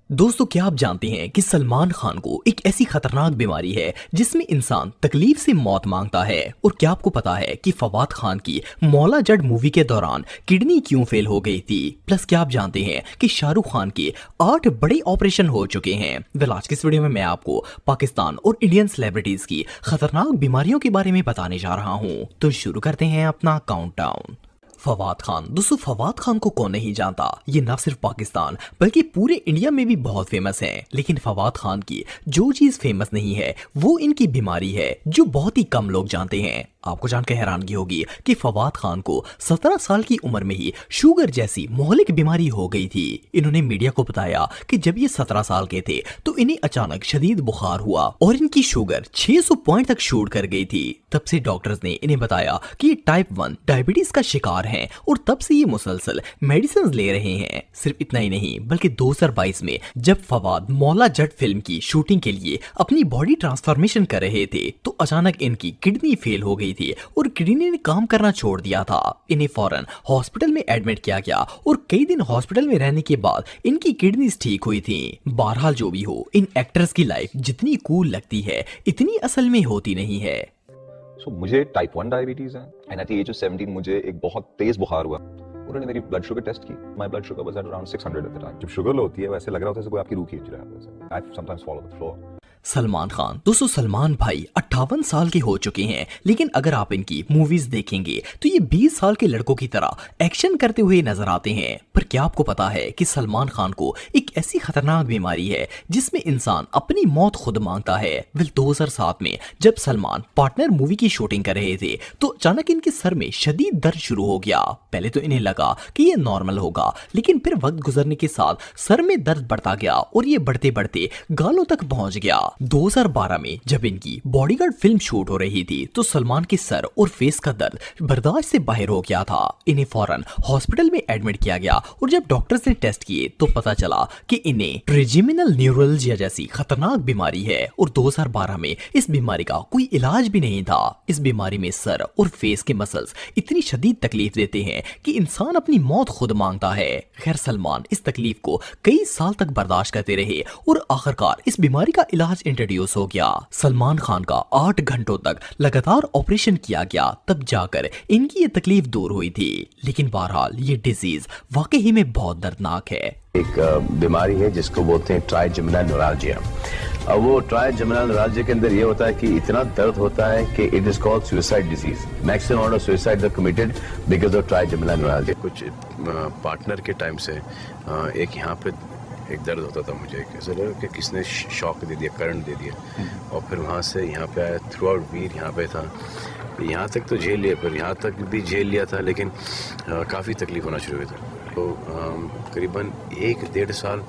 दोस्तों, क्या आप जानते हैं कि सलमान खान को एक ऐसी खतरनाक बीमारी है जिसमें इंसान तकलीफ से मौत मांगता है। और क्या आपको पता है कि फवाद खान की मौला जट मूवी के दौरान किडनी क्यों फेल हो गई थी। प्लस क्या आप जानते हैं कि शाहरुख खान के 8 बड़े ऑपरेशन हो चुके हैं। वेल, आज की इस वीडियो में मैं आपको पाकिस्तान और इंडियन सेलिब्रिटीज की खतरनाक बीमारियों के बारे में बताने जा रहा हूँ। तो शुरू करते हैं अपना काउंटडाउन। फवाद खान। दोस्तों, फवाद खान को कौन नहीं जानता। ये न सिर्फ पाकिस्तान बल्कि पूरे इंडिया में भी बहुत फेमस हैं। लेकिन फवाद खान की जो चीज फेमस नहीं है वो इनकी बीमारी है जो बहुत ही कम लोग जानते हैं। आपको जानकर हैरानगी होगी कि फवाद खान को 17 साल की उम्र में ही शुगर जैसी मोहलिक बीमारी हो गई थी। इन्होंने मीडिया को बताया कि जब ये 17 साल के थे तो इन्हें अचानक शदीद बुखार हुआ और इनकी शुगर 600 पॉइंट तक शूट कर गई थी। तब से डॉक्टर्स ने इन्हें बताया कि ये टाइप 1 डायबिटीज का शिकार हैं और तब से ये मुसलसल मेडिसिन ले रहे हैं। सिर्फ इतना ही नहीं बल्कि 2022 में जब फवाद मौला जट फिल्म की शूटिंग के लिए अपनी बॉडी ट्रांसफॉर्मेशन कर रहे थे तो अचानक इनकी किडनी फेल हो गई थी और किडनी ने काम करना छोड़ दिया था। इन्हें फौरन हॉस्पिटल में एडमिट किया गया और कई दिन हॉस्पिटल में रहने के बाद इनकी किडनीज ठीक हुई थी। बहरहाल जो भी हो, इन एक्टर्स की लाइफ जितनी कूल लगती है इतनी असल में होती नहीं है। मुझे टाइप 1 डायबिटीज है and at the age of 17 मुझे एक बहुत तेज बुखार हुआ। उन्होंने मेरी ब्लड शुगर टेस्ट की। My blood sugar was at around 600 at the time. जब शुगर लो होती है वैसे लग रहा होता है जैसे कोई आपकी रूह खींच रहा है वैसे। I sometimes follow the floor. Salman Khan. दोस्तों, सलमान भाई 58 साल के हो चुके हैं, लेकिन अगर आप इनकी मूवीज देखेंगे तो ये 20 साल के लड़कों की तरह एक्शन करते हुए नजर आते हैं। पर क्या आपको पता है कि सलमान खान को एक ऐसी खतरनाक बीमारी है जिसमें इंसान अपनी मौत खुद मांगता है। वेल, 2007 में जब सलमान पार्टनर मूवी की शूटिंग कर रहे थे तो अचानक इनके सर में शदीद दर्द शुरू हो गया। पहले तो इन्हें लगा कि ये नॉर्मल होगा, लेकिन फिर वक्त गुजरने के साथ सर में दर्द बढ़ता गया और ये बढ़ते बढ़ते गालों तक पहुंच गया। 2012 में जब इनकी बॉडीगार्ड फिल्म शूट हो रही थी तो सलमान के सर और फेस का दर्द बर्दाश्त से बाहर हो गया था। इन्हें फौरन हॉस्पिटल में एडमिट किया गया और जब डॉक्टर्स ने टेस्ट किए तो पता चला कि इन्हें ट्रिजेमिनल न्यूरोलजिया जैसी खतरनाक बीमारी है और 2012 में इस बीमारी का कोई इलाज भी नहीं था। इस बीमारी में सर और फेस के मसल्स इतनी शदीद तकलीफ देते हैं कि इंसान अपनी मौत खुद मांगता है। खैर, सलमान इस तकलीफ को कई साल तक बर्दाश्त करते रहे और आखिरकार इस बीमारी का इलाज इंट्रोड्यूस हो गया। सलमान खान का 8 घंटों तक लगातार ऑपरेशन किया गया, तब जाकर इनकी ये तकलीफ दूर हुई थी। लेकिन बहरहाल ये डिजीज वाकई ही में बहुत दर्दनाक है। एक बीमारी है जिसको बोलते हैं ट्राइजेमिनल न्यूराल्जिया। अब वो ट्राइजेमिनल न्यूराल्जिया के अंदर ये होता है कि इतना दर्द होता है कि it is called suicide disease. Maximum amount of suicide are committed because of trigeminal neuralgia. कुछ पार्टनर के टाइम से एक यहाँ पे एक दर्द होता था मुझे, ऐसा लगा कि किसने शॉक दे दिया, करंट दे दिया। और फिर वहाँ से यहाँ पे आया, थ्रू आउट वीर यहाँ पे था। यहाँ तक तो झेल लिया, फिर यहाँ तक भी झेल लिया था, लेकिन काफ़ी तकलीफ होना शुरू हुई थी। तो करीबन 1-1.5 साल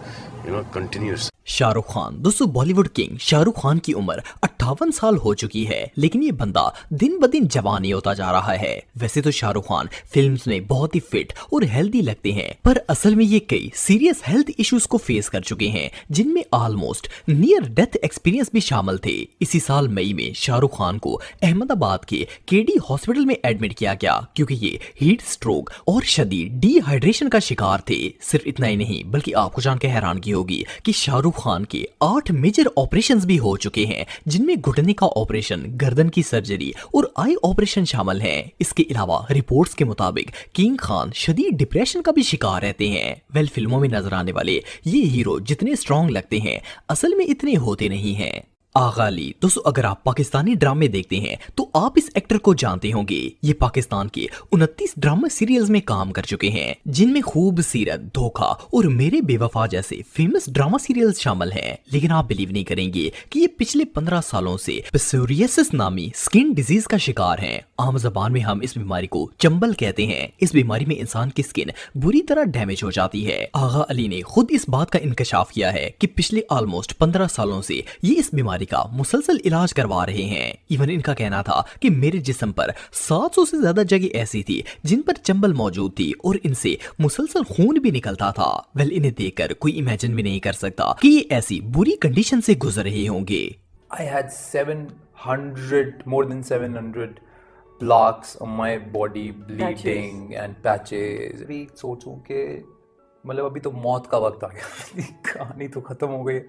कंटिन्यूस। शाहरुख खान। दोस्तों, बॉलीवुड किंग शाहरुख खान की उम्र 58 साल हो चुकी है, लेकिन ये बंदा दिन ब दिन जवान ही होता जा रहा है। वैसे तो शाहरुख खान फिल्म्स में बहुत ही फिट और हेल्दी लगते हैं, पर असल में ये कई सीरियस हेल्थ इश्यूज को फेस कर चुके हैं जिनमें ऑलमोस्ट नियर डेथ एक्सपीरियंस भी शामिल थे। इसी साल मई में शाहरुख खान को अहमदाबाद के केडी हॉस्पिटल में एडमिट किया गया क्योंकि ये हीट स्ट्रोक और शदीद डिहाइड्रेशन का शिकार थे। सिर्फ इतना ही नहीं बल्कि आपको जानकर हैरानगी होगी कि शाहरुख खान के 8 मेजर ऑपरेशंस भी हो चुके हैं, जिनमें घुटने का ऑपरेशन, गर्दन की सर्जरी और आई ऑपरेशन शामिल हैं। इसके अलावा रिपोर्ट्स के मुताबिक किंग खान शदीद डिप्रेशन का भी शिकार रहते हैं। वेल, फिल्मों में नजर आने वाले ये हीरो जितने स्ट्रॉन्ग लगते हैं असल में इतने होते नहीं हैं। आगा अली। दोस्तों, अगर आप पाकिस्तानी ड्रामे देखते हैं तो आप इस एक्टर को जानते होंगे। ये पाकिस्तान के 29 ड्रामा सीरियल्स में काम कर चुके हैं, जिनमें खूबसूरत, धोखा और मेरे बेवफा जैसे फेमस ड्रामा सीरियल्स शामिल हैं। लेकिन आप बिलीव नहीं करेंगे कि ये पिछले 15 सालों से पिसोरियासिस नामी स्किन डिजीज का शिकार हैं। आम जबान में हम इस बीमारी को चंबल कहते हैं। इस बीमारी में इंसान की स्किन बुरी तरह डैमेज हो जाती है। आगा अली ने खुद इस बात का इंकशाफ किया है कि पिछले ऑलमोस्ट 15 सालों से ये इस बीमारी का मुसलसल इलाज करवा रहे हैं। इवन इनका कहना था कि मेरे जिस्म पर 700 से ज्यादा जगह ऐसी थी जिन पर चंबल मौजूद थी और इनसे मुसलसल खून भी निकलता था। वेल, इन्हें देखकर कोई इमेजिन भी नहीं कर सकता कि ये ऐसी बुरी कंडीशन से गुजर रहे होंगे। I had 700, more than 700 blocks on my body, bleeding and patches. भी सोचूं कि मतलब अभी तो मौत का वक्त आ गया। कहानी तो खत्म हो गई।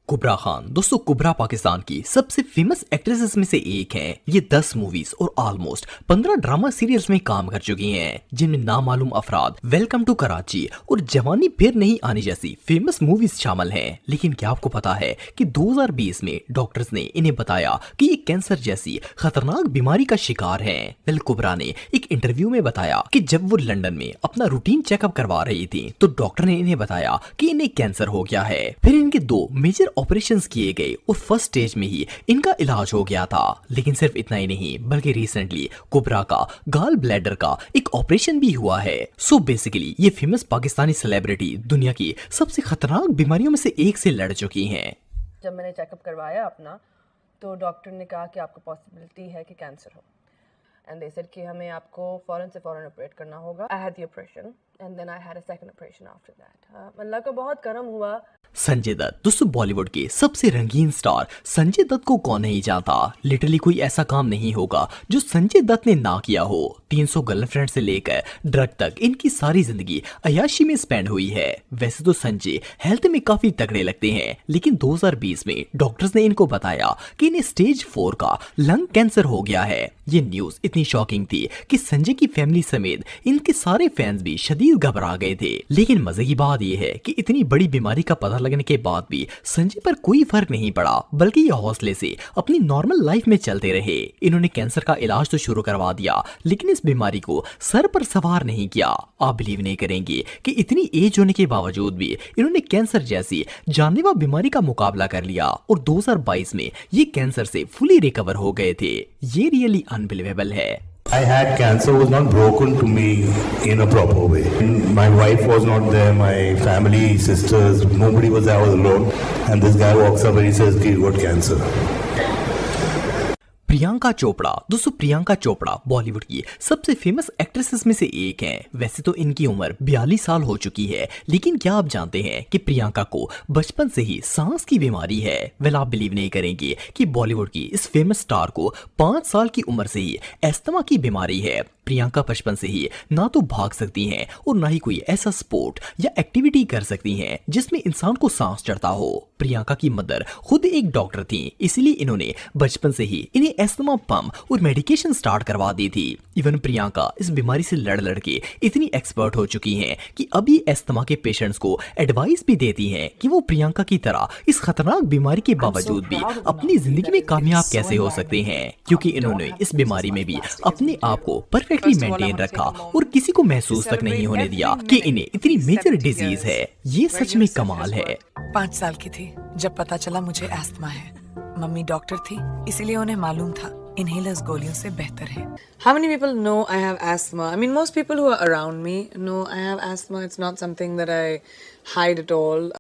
कुबरा खान। दोस्तों कुबरा पाकिस्तान की सबसे फेमस एक्ट्रेसेस में से एक हैं। ये 10 मूवीज और ऑलमोस्ट 15 ड्रामा सीरियल्स में काम कर चुकी हैं, जिनमें नामालूम अफराद, वेलकम टू कराची और जवानी फिर नहीं आनी जैसी फेमस मूवीज शामिल हैं। लेकिन क्या आपको पता है कि 2020 में डॉक्टर्स ने इन्हें बताया कि ये कैंसर जैसी खतरनाक बीमारी का शिकार हैं। वेल कुबरा ने एक इंटरव्यू में बताया कि जब वो लंदन में अपना रूटीन चेकअप करवा रही थी तो डॉक्टर ने इन्हें बताया कि इन्हें कैंसर हो गया है। फिर इनके 2 मेजर ऑपरेशंस किए गए और फर्स्ट स्टेज में ही इनका इलाज हो गया था। लेकिन सिर्फ इतना ही नहीं बल्कि रिसेंटली कुबरा का गॉल ब्लैडर का एक ऑपरेशन भी हुआ है। सो बेसिकली ये फेमस पाकिस्तानी सेलिब्रिटी दुनिया की सबसे खतरनाक बीमारियों में से एक से लड़ चुकी हैं। जब मैंने चेकअप करवाया अपना तो डॉक्टर ने कहा कि आपको पॉसिबिलिटी है कि कैंसर हो एंड दे सेड कि हमें आपको फ़ौरन से फ़ौरन ऑपरेट करना होगा। I had the operation and then I had a second operation after that. अल्लाह का बहुत करम हुआ। संजय दत्त। दोस्तों बॉलीवुड के सबसे रंगीन स्टार संजय दत्त को कौन नहीं जानता। लिटरली कोई ऐसा काम नहीं होगा जो संजय दत्त ने ना किया हो। 300 गर्लफ्रेंड से लेकर ड्रग तक इनकी सारी जिंदगी अय्याशी में स्पेंड हुई है। वैसे तो संजय हेल्थ में काफी तगड़े लगते हैं, लेकिन 2020 में डॉक्टर्स ने इनको बताया कि इन्हें स्टेज 4 का लंग कैंसर हो गया है। ये न्यूज इतनी शॉकिंग थी कि संजय की फैमिली समेत इनके सारे फैंस भी शदीद घबरा गए थे। लेकिन मजे की बात यह है कि इतनी बड़ी बीमारी का पता लगने के बाद भी संजय पर कोई फर्क नहीं पड़ा, बल्कि ये हौसले से अपनी नॉर्मल लाइफ में चलते रहे। इन्होंने कैंसर का इलाज तो शुरू करवा दिया, लेकिन इस बीमारी को सर पर सवार नहीं किया। आप बिलीव नहीं करेंगे कि इतनी एज होने के बावजूद भी इन्होंने कैंसर जैसी जानलेवा बीमारी का मुकाबला कर लिया और 2022 में ये कैंसर से फुली रिकवर हो गए थे। ये रियली अनबिलीवेबल है। I had cancer was not broken to me in a proper way. My wife was not there, my family, sisters, nobody was there, I was alone. And this guy walks up and he says, you got cancer. Priyanka Chopra. दोस्तों प्रियंका चोपड़ा बॉलीवुड की सबसे famous actresses में से एक हैं। वैसे तो इनकी उम्र 42 साल हो चुकी है, लेकिन क्या आप जानते हैं कि प्रियंका को बचपन से ही सांस की बीमारी है। वेल आप बिलीव नहीं करेंगे कि बॉलीवुड की इस फेमस स्टार को 5 साल की उम्र से ही अस्थमा की बीमारी है। प्रियंका बचपन से ही ना तो भाग सकती हैं और ना ही कोई ऐसा स्पोर्ट या एक्टिविटी कर सकती हैं जिसमें इंसान को सांस चढ़ता हो। प्रियंका की मदर खुद एक डॉक्टर थी, इसलिए इन्होंने बचपन से ही इन्हें एस्थमा पंप और मेडिकेशन स्टार्ट करवा दी थी। इवन प्रियंका इस बीमारी से लड़ लड़ के इतनी एक्सपर्ट हो चुकी हैं कि अभी एस्थमा के पेशेंट्स को एडवाइस भी देती हैं कि वो प्रियंका की तरह इस खतरनाक बीमारी के बावजूद भी अपनी जिंदगी में कामयाब कैसे हो सकते हैं, क्योंकि इन्होंने इस बीमारी में भी अपने आप को परफेक्टली मेंटेन रखा और किसी को महसूस तक नहीं होने दिया कि इन्हें इतनी मेजर डिजीज है। ये सच में कमाल है। 5 साल की थी जब पता चला मुझे एस्थमा है। मम्मी डॉक्टर थी, इसीलिए उन्हें मालूम था इनहेलर्स गोलियों से बेहतर है। How many people know I have asthma? I mean, most people who are around me know I have asthma. It's not something that I hide at all.